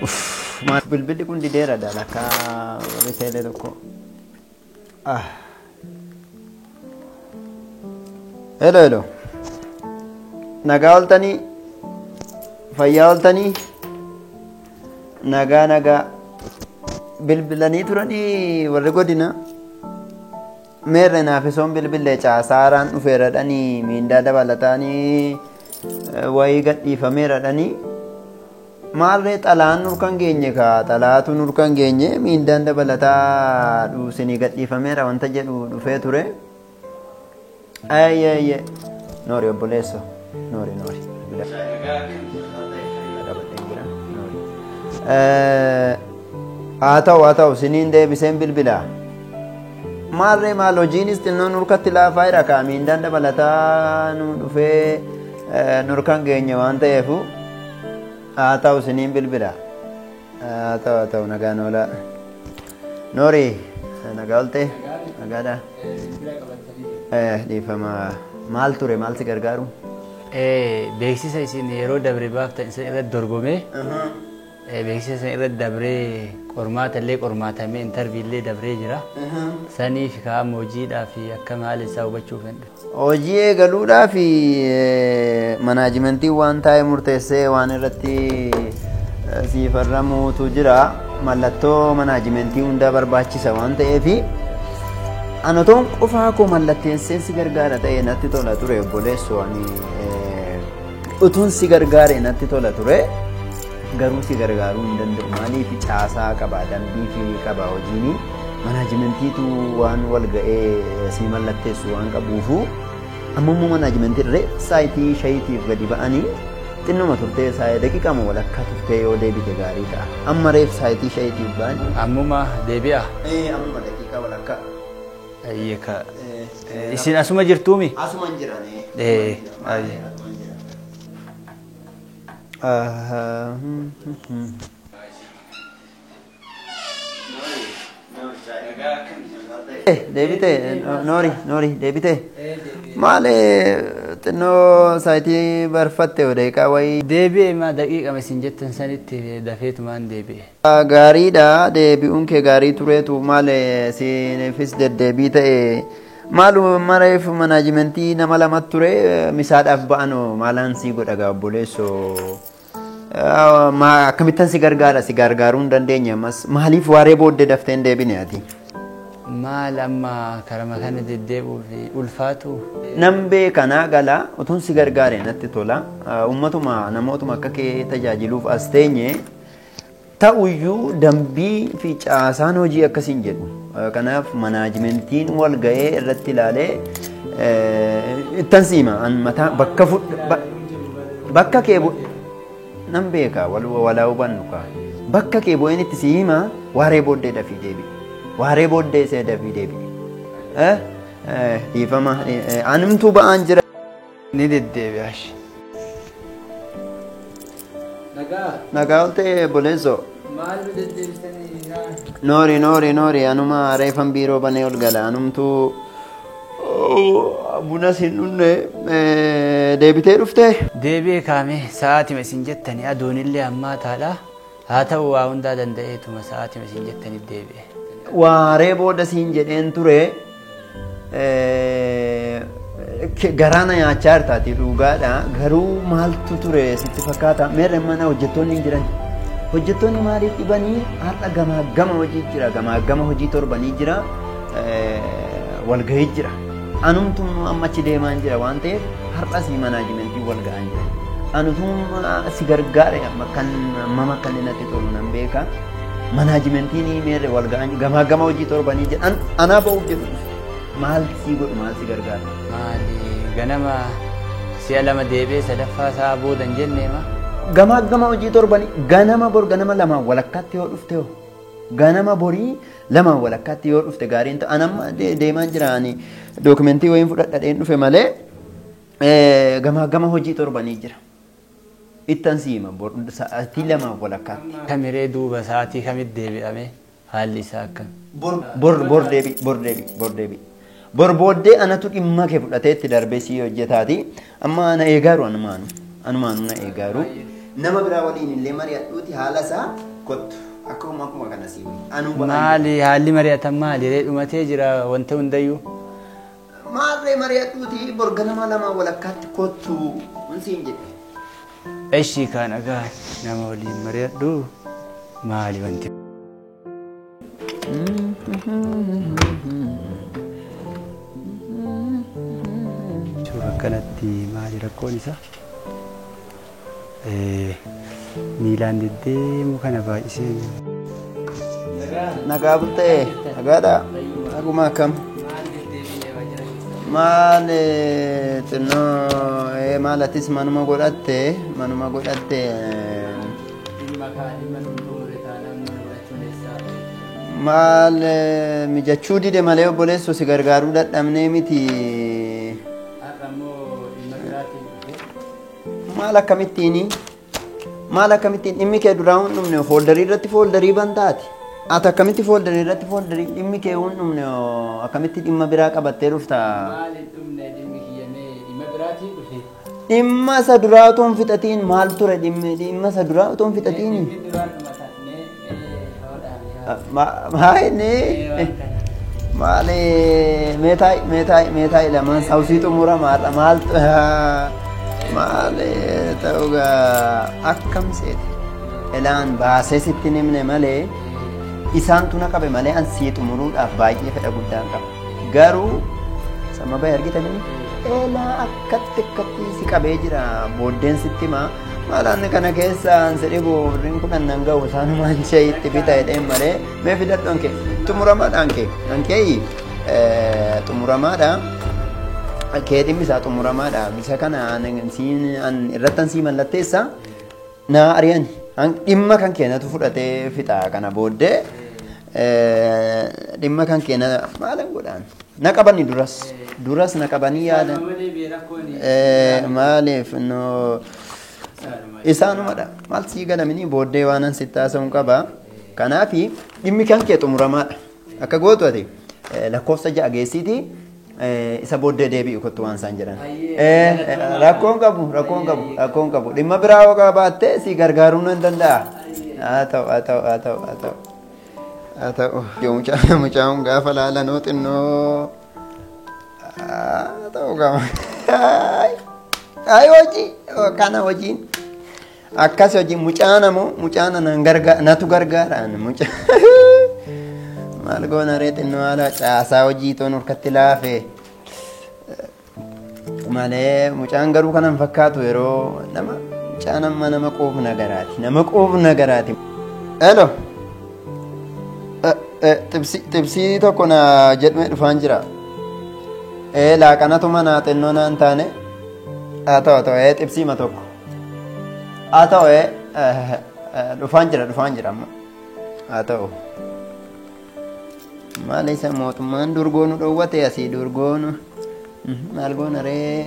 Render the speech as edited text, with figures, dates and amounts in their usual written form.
Maaf bilbilli kun dideeradha lakka riteelee tokko. Hello. Nagaa ooltanii fayyaa ooltanii nagaa bilbilanii turanii warri godina meerre naafesoon bilbilee caasaaraan dhufeeradhanii miindaa dabalataanii wayii gadhiifameeradhanii maalree xalaan nurkan geenye ka xalaatu nurkan geenye miindaan dabalataa dhuusinii gadhiifameera wanta jedhu dhufee ture. Ayye Nori obboleesso Nori haa ta'u siniin deebiseen bilbila maalree maal hojiinis xinnoo nurkatti laafaa jira kaa miindaan dabalataa nu dhufee nurkan geenye waan ta'eefu haa ta'u siniin bilbila haa ta'u nagaan oola Nori nagaa oolte nagaadha. Dhiifama maal ture maal si gargaaru? Beeksisa isin yeroo dabre baaftan isa irratti dorgomee beeksisa isin irratti dabree qormaata illee qormaatamee intarviillee dabree jira. Saniif kaa'ama hojiidhaaf akkam haala isaa hubachuuf hin dhufu. Hojii eegaluudhaaf manaajimentii waan taa'e murteessee waan irratti siifarramuutu jira. Mallattoo manaajimentii hundaa barbaachisa waan ta'eefi anotoon qofaa koo mallatteessee si gargaara ta'e natti tola ture obboleessoo ani utuun si gargaare natti tola ture garuu si gargaaruu hin danda'u maaliif caasaa qaba dambii fi qaba hojiini manaajimentiitu waan wal ga'ee si mallatteessu waan qabuufu ammammoo manaajimentii irree saayitii shayitiif gadi ba'anii xinnuma turtee daqiiqama walakkaa turtee yoo deebite gaarii ta'a amma reef saayitii shayitiif ba'an ammuma deebi'a ammuma daqiiqaa walakkaa Ayyeka isin asuma jirtuumi? Asuma jirani. Deebite Nori deebite maali xinnoo saayitii barfatte odeeqaa wayii deebi'e maa daqiiqama isin jettan sanitti dafeetumaan deebi'e. Gaariidha deebi'uun kee gaarii tureetu maali siinifis deddeebii ta'e maalu mareef manaajimentii nama lama ture misaadhaaf ba'anoo maalaan si godha gaa obboleessoo akkamittan si gargaara si gargaaruu hin dandeenye ammas maaliif waaree booddee daftee hin deebine ati? Maal amma karama kana deddeebi'uuf ulfaatu? Nan beekanaa gala utuun si gargaare natti tola ummatuma namootuma akka kee tajaajiluuf as teenye ta'uyyuu dambii fi caasaan hojii akkasiin jedhu kanaaf manaajimentiin wal ga'ee irratti ilaalee ittan siima an mataa bakka kee nan beeka walaa hubannu kaa bakka kee bu'een itti si hima waaree booddee dafii deebi waaree booddee see dafii deebi dhiifama animtuu ba'aan jira ni deddeebi'ash. Nagaa oltee boleessoo. Maal deddeebisanii? Nori anuma reefan biiroo banee ol gala anumtuu bunas hin dhunne deebitee dhufte? Deebi'ee kaame sa'aatima isin jettanii aduunillee ammaa taadha haa ta'u waa hundaa danda'eetuma sa'aatima isin jettanii deebi'e. Waaree booda siin jedheen ture garaana nyaachaa jirtaati dhugaadha garuu maaltu ture sitti fakkaata meerre mana hojjettoonni hin jiran hojjettoonni maaliif dhibanii har'a gamaagama hojii jira gamaagama hojii torbanii jira walgahii jira anumtuun amma achi deemaa jira waan ta'eef har'as manaajimentii walgahan jira anutuun si gargaare mama kan natti tolu nan beeka manaajimentiin meerre walgahan gamaagama hojii torbanii jira anaa ba'uuf jedhu maal si godhu maal si gargaara? Maali ganama si'a lama deebi'ee sadaffaa isaa booda hin jenne ma? Gama hojii torbanii ganama ganama lamaan walakkaatti yoo dhufte hoo ganama borii lamaan walakkaatti yoo dhufte gaariin ta'a anamma deemaan jiraani dookumentii wayiin fudhadhadheen dhufe malee gama hojii torbanii jira. Ittan siima sa'aatii lamaan walakkaatti. Kamiree duuba sa'aatii kamitti deebi'ame haalli isaa akkam? Bor deebi. Borbooddee anatu dhimma kee fudhatee itti darbee si hojjetaati amma na eegaaru anumaanu na eegaaru nama biraa waliin illee mari'adhuuti haala isaa kottu akkuma kana sii anu maali haalli mari'atan maali ree dhumatee jira wanta hundayyuu maarree mari'atuuti borganama lama walakkaatti kottu hunsiin jedhe eshi kaan agaa nama waliin mari'adhu maali wanti suura kanatti maali rakkoon isaa miilaan deddeemu kana baay'isee nagaa bultee nagaadha aguma akkam maal xinnoo maalatis manuma godhatte maal mijachuu dide malee obboleessu si gargaaruu dadhabnee miti maal akkamittiin dhimmi kee duraa hin dhumne fooldarii irratti fooldarii bantaati ati akkamitti fooldarii irratti fooldarii dhimmi kee hin dhumne akkamitti dhimma biraa qabattee dhufta dhimma isa duraa otoo hin fixatiin maal ture dhimma isa duraa otoo hin fixatiin maali meetaa ilamaan sawsii xumuramaadha maali ta'ugaa akkam seete elaan baasee sitti nimne malee isaan tuna qabe malee an sii xumuruudhaaf baay'ee fedha guddaan qaba garuu sama bahe argitamini elaa akkatti si qabee jira booddeen sitti himaa maalaan kana keessa an sedhi boorriin kun annan ga'u isaanumaan ishee itti bita jedheen malee mee fidadhoon kee xumuramaadhaan kee xumuramaadha kee dhimmisaa xumuramaadha bisa kana irrattan sii mallatteessa naa ari'ani dhimma kan keenatu fudhatee fixa kana booddee dhimma kan keena maalan godhaan na qabani duras na qabanii yaada maaliif no isaanumadha maal sii galamini booddee waanan sittaasa'uun qaba kanaafi dhimmi kan kee xumuramaadha akka gootu ati lakkoofsa 6 geessiiti isa booddee deebi'u kottu waan isaan jedhan rakkoon qabu dhimma biraa yoo qabaatte si gargaaruu nan danda'a haa ta'u mucaan gaafa laalanoo xinnoo haa ta'u gama hojii kana hojiin akkas hojii mucaana natu gargaaraan maal goona ree xinnoo haala caasaa hojii toon harkatti laafe malee mucaan garuu kanan fakkaatu yeroo mucaan amma nama quufna garaati elo xibsii tokko na jedhame dhufaan jira laaqanatu manaa xinnoo naan taane haa ta'u xibsiima tokko haa ta'u dhufaan jira amma haa ta'u maal isa mootummaan durgoonu dhoowwate asii durgoonu maal goona ree